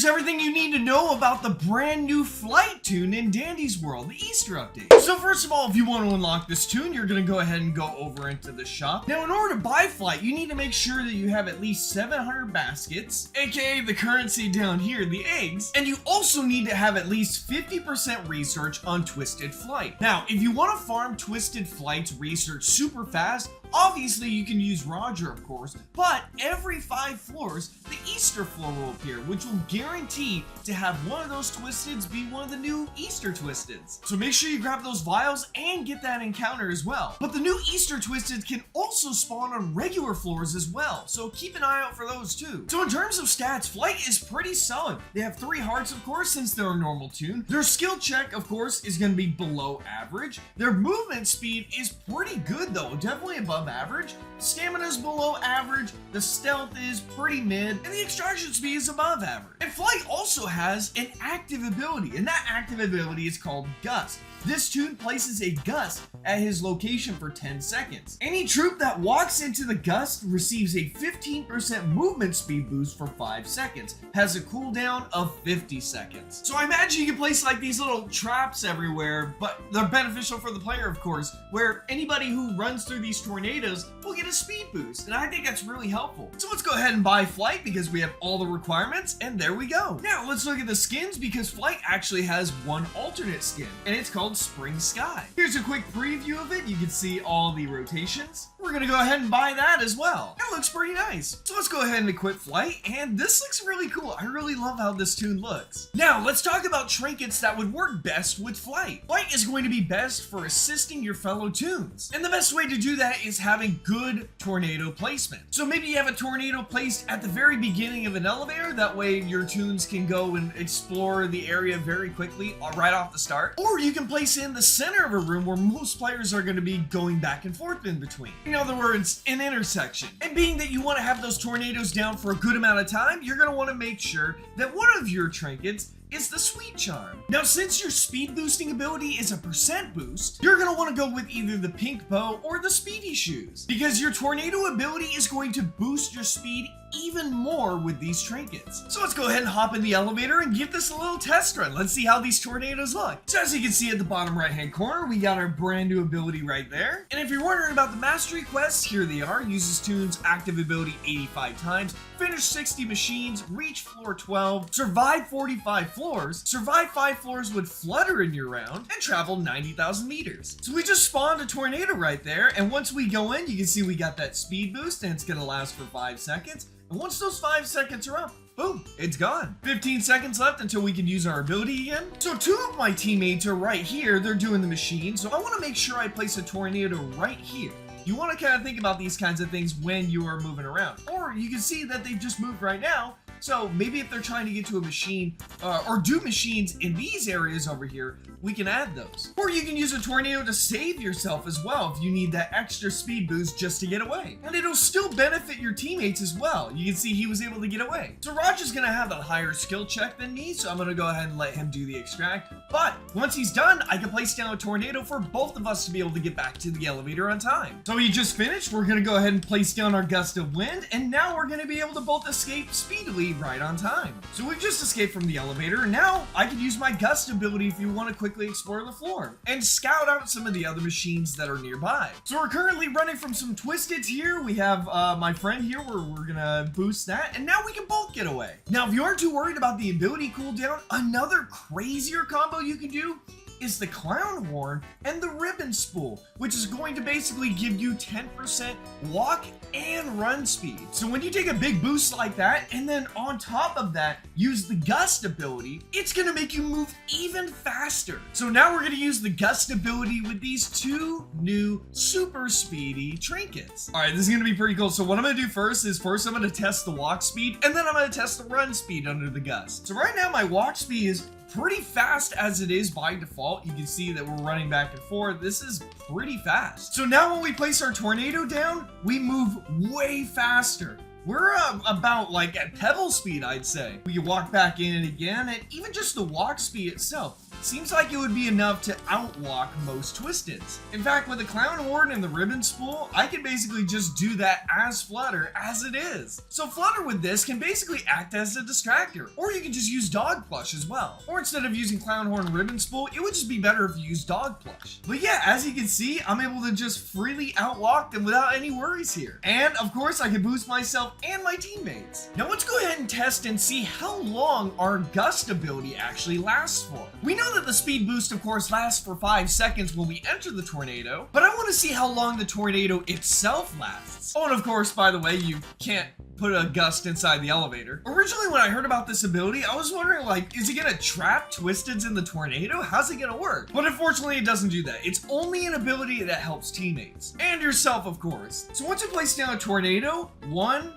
everything you need to know about the brand new Flyte toon in Dandy's World, the Easter update. So first of all, if you want to unlock this toon, you're going to go ahead and go over into the shop. Now, in order to buy Flyte, you need to make sure that you have at least 700 baskets, aka the currency down here, the eggs, and you also need to have at least 50% research on Twisted Flyte. Now, if you want to farm Twisted Flyte's research super fast, obviously you can use Roger, of course, but every 5 floors, the Easter floor will appear, which will guarantee to have one of those Twisteds be one of the new Easter Twisteds. So make sure you grab those vials and get that encounter as well. But the new Easter Twisteds can also spawn on regular floors as well, so keep an eye out for those too. So in terms of stats, Flyte is pretty solid. They have 3 hearts, of course, since they're a normal toon. Their skill check, of course, is going to be below average. Their movement speed is pretty good though, definitely above average. Stamina is below average, the stealth is pretty mid, and the extraction speed is above average. And Flyte also has an active ability, and that active ability is called Gust. This toon places a gust at his location for 10 seconds. Any troop that walks into the gust receives a 15% movement speed boost for 5 seconds, has a cooldown of 50 seconds. So I imagine you can place like these little traps everywhere, but they're beneficial for the player, of course, where anybody who runs through these tornadoes will get a speed boost, and I think that's really helpful. So let's go ahead and buy Flyte because we have all the requirements, and there we go. Now let's look at the skins because Flyte actually has one alternate skin, and it's called Spring Sky. Here's a quick preview of it. You can see all the rotations. We're gonna go ahead and buy that as well. That looks pretty nice. So let's go ahead and equip Flyte, and this looks really cool. I really love how this toon looks. Now let's talk about trinkets that would work best with Flyte. Flyte is going to be best for assisting your fellow toons, and the best way to do that is having good tornado placement. So maybe you have a tornado placed at the very beginning of an elevator, that way your toons can go and explore the area very quickly right off the start, or you can place in the center of a room where most players are going to be going back and forth in between. In other words, an intersection. And being that you want to have those tornadoes down for a good amount of time, you're going to want to make sure that one of your trinkets is the Sweet Charm. Now, since your speed boosting ability is a % boost, you're going to want to go with either the Pink Bow or the Speedy Shoes, because your tornado ability is going to boost your speed even more with these trinkets. So let's go ahead and hop in the elevator and give this a little test run. Let's see how these tornadoes look. So as you can see at the bottom right hand corner, we got our brand new ability right there. And if you're wondering about the mastery quests, here they are. Uses toon's active ability 85 times, finish 60 machines, reach floor 12, survive 45 floors, survive 5 floors with flutter in your round, and travel 90,000 meters. So we just spawned a tornado right there, and once we go in, you can see we got that speed boost, and it's gonna last for 5 seconds. And once those 5 seconds are up, boom, it's gone. 15 seconds left until we can use our ability again. So 2 of my teammates are right here. They're doing the machine. So I want to make sure I place a tornado right here. You want to kind of think about these kinds of things when you are moving around. Or you can see that they've just moved right now. So maybe if they're trying to get to a machine or do machines in these areas over here, we can add those. Or you can use a tornado to save yourself as well if you need that extra speed boost just to get away. And it'll still benefit your teammates as well. You can see he was able to get away. So Roger's gonna have a higher skill check than me, so I'm gonna go ahead and let him do the extract. But once he's done, I can place down a tornado for both of us to be able to get back to the elevator on time. So he just finished. We're gonna go ahead and place down our gust of wind, and now we're gonna be able to both escape speedily right on time. So we've just escaped from the elevator, and now I can use my gust ability if you want to quickly explore the floor and scout out some of the other machines that are nearby. So we're currently running from some Twisteds here. We have my friend here where we're gonna boost that, and now we can both get away. Now, if you aren't too worried about the ability cooldown, another crazier combo you can do is the Clown Horn and the Ribbon Spool, which is going to basically give you 10% walk and run speed. So when you take a big boost like that, and then on top of that, use the Gust ability, it's gonna make you move even faster. So now we're gonna use the Gust ability with these 2 new super speedy trinkets. All right, this is gonna be pretty cool. So what I'm gonna do first I'm gonna test the walk speed, and then I'm gonna test the run speed under the Gust. So right now my walk speed is pretty fast as it is by default. You can see that we're running back and forth. This is pretty fast. So now when we place our tornado down, we move way faster. we're about like at pebble speed, I'd say. We can walk back in it again, and even just the walk speed itself seems like it would be enough to outwalk most Twisteds. In fact, with the Clown Horn and the Ribbon Spool, I can basically just do that as Flutter as it is. So Flutter with this can basically act as a distractor, or you can just use Dog Plush as well. Or instead of using Clown Horn and Ribbon Spool, it would just be better if you use Dog Plush. But yeah, as you can see, I'm able to just freely outwalk them without any worries here. And of course, I can boost myself and my teammates. Now let's go ahead and test and see how long our Gust ability actually lasts for. We know that the speed boost of course lasts for 5 seconds when we enter the tornado, but I want to see how long the tornado itself lasts. Oh, and of course, by the way, you can't put a gust inside the elevator. Originally when I heard about this ability, I was wondering like, is it gonna trap Twisteds in the tornado? How's it gonna work? But unfortunately it doesn't do that. It's only an ability that helps teammates. And yourself, of course. So once you place down a tornado, 1,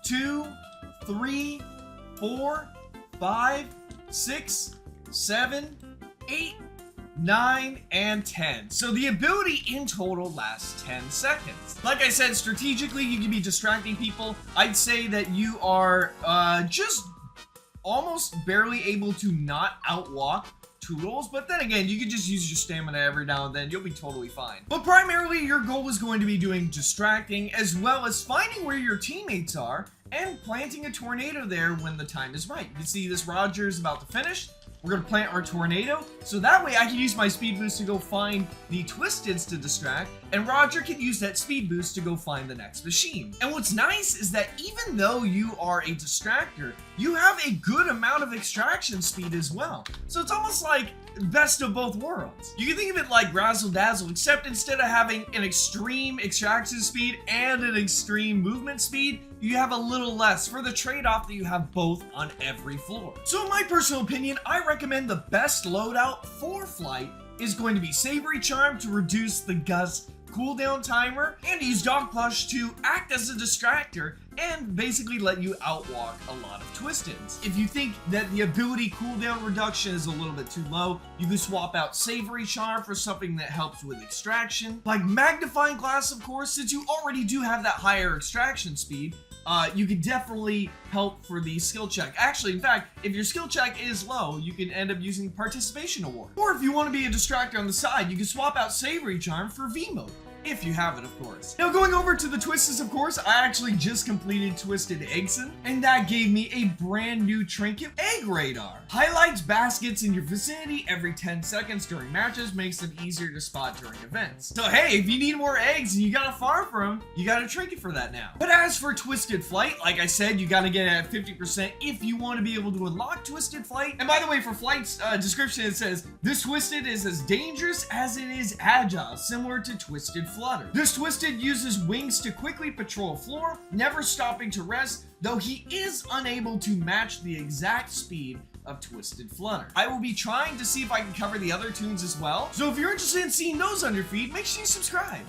2, 3, 4, 5, 6, 7, 8, 9, and 10. So the ability in total lasts 10 seconds. Like I said, strategically, you can be distracting people. I'd say that you are just almost barely able to not outwalk Toodles, but then again, you can just use your stamina every now and then. You'll be totally fine. But primarily, your goal is going to be doing distracting, as well as finding where your teammates are and planting a tornado there when the time is right. You can see this Roger is about to finish. We're going to plant our tornado, so that way I can use my speed boost to go find the Twisteds to distract, and Roger can use that speed boost to go find the next machine. And what's nice is that even though you are a distractor, you have a good amount of extraction speed as well. So it's almost like best of both worlds. You can think of it like Razzle Dazzle, except instead of having an extreme extraction speed and an extreme movement speed, you have a little less for the trade-off that you have both on every floor. So in my personal opinion, I recommend the best loadout for Flyte is going to be Savory Charm to reduce the Gust cooldown timer, and use Dog Plush to act as a distractor and basically let you outwalk a lot of Twisteds. If you think that the ability cooldown reduction is a little bit too low, you can swap out Savory Charm for something that helps with extraction. Like Magnifying Glass, of course, since you already do have that higher extraction speed, you can definitely help for the skill check. Actually, in fact, if your skill check is low, you can end up using Participation Award. Or if you want to be a distractor on the side, you can swap out Savory Charm for V mode. If you have it, of course. Now going over to the Twisteds, of course, I actually just completed Twisted Eggson, and that gave me a brand new trinket, Egg Radar. Highlights baskets in your vicinity every 10 seconds during matches, makes them easier to spot during events. So hey, if you need more eggs and you gotta farm for them, you got a trinket for that now. But as for Twisted Flyte, like I said, you gotta get it at 50% if you want to be able to unlock Twisted Flyte. And by the way, for Flyte's description, it says, this Twisted is as dangerous as it is agile, similar to Twisted Flutter. This Twisted uses wings to quickly patrol a floor, never stopping to rest, though he is unable to match the exact speed of Twisted Flutter. I will be trying to see if I can cover the other tunes as well, so if you're interested in seeing those on your feed, make sure you subscribe.